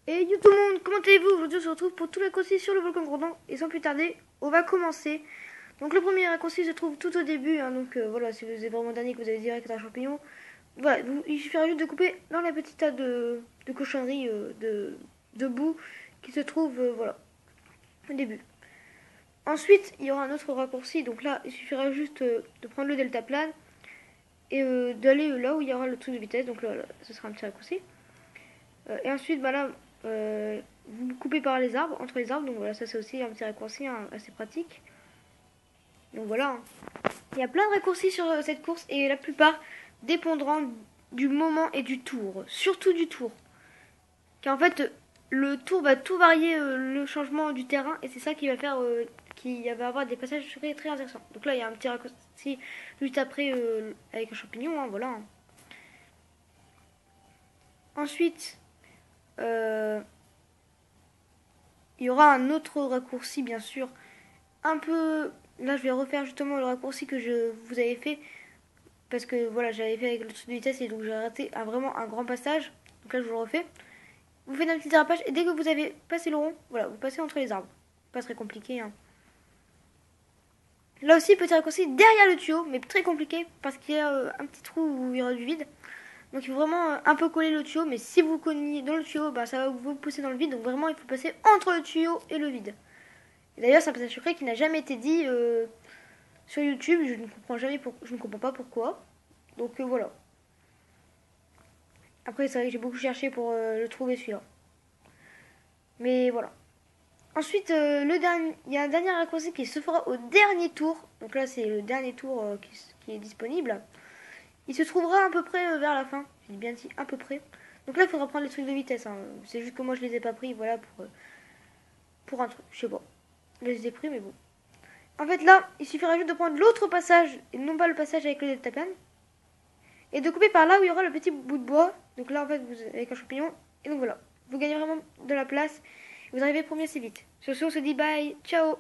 Et yo tout le monde, comment allez-vous? Aujourd'hui on se retrouve pour tous les raccourcis sur le volcan grondant. Et sans plus tarder, on va commencer. Donc le premier raccourci se trouve tout au début, hein, donc voilà, si vous êtes vraiment dernier que vous avez direct un champignon, voilà, il suffira juste de couper dans la petite tas de cochonneries, de boue qui se trouve, voilà, au début. Ensuite, il y aura un autre raccourci, donc là, il suffira juste de prendre le deltaplane et d'aller là où il y aura le truc de vitesse, donc là, ce sera un petit raccourci. Et ensuite, bah là, vous coupez par les arbres, entre les arbres. Donc voilà, ça c'est aussi un petit raccourci hein, assez pratique. Donc voilà, hein. Il y a plein de raccourcis sur cette course et la plupart dépendront du moment et du tour. Surtout du tour. Car en fait, le tour va tout varier le changement du terrain et c'est ça qui va faire qu'il va avoir des passages très, très intéressants. Donc là, il y a un petit raccourci juste après avec un champignon, hein, voilà. Hein. Ensuite, il y aura un autre raccourci, bien sûr. Un peu. Là, je vais refaire justement le raccourci que je vous avais fait. Parce que voilà, j'avais fait avec le truc de vitesse et donc j'ai raté vraiment un grand passage. Donc là, je vous le refais. Vous faites un petit dérapage et dès que vous avez passé le rond, voilà, vous passez entre les arbres. Pas très compliqué, hein. Là aussi, petit raccourci derrière le tuyau, mais très compliqué parce qu'il y a un petit trou où il y aura du vide. Donc il faut vraiment un peu coller le tuyau, mais si vous cognez dans le tuyau, bah, ça va vous pousser dans le vide. Donc vraiment, il faut passer entre le tuyau et le vide. Et d'ailleurs, c'est un passage secret qui n'a jamais été dit sur YouTube. Je ne comprends pas pourquoi. Donc voilà. Après, c'est vrai que j'ai beaucoup cherché pour le trouver celui-là. Mais voilà. Ensuite, il y a un dernier raccourci qui se fera au dernier tour. Donc là, c'est le dernier tour qui est disponible. Il se trouvera à peu près vers la fin. J'ai bien dit à peu près. Donc là, il faudra prendre les trucs de vitesse. Hein. C'est juste que moi, je les ai pas pris. Voilà, pour un truc. Je sais pas. Je les ai pris, mais bon. En fait, là, il suffira juste de prendre l'autre passage, et non pas le passage avec le deltaplane, et de couper par là où il y aura le petit bout de bois. Donc là, en fait, vous avec un champignon. Et donc voilà. Vous gagnez vraiment de la place. Vous arrivez premier assez vite. Sur ce, on se dit bye. Ciao.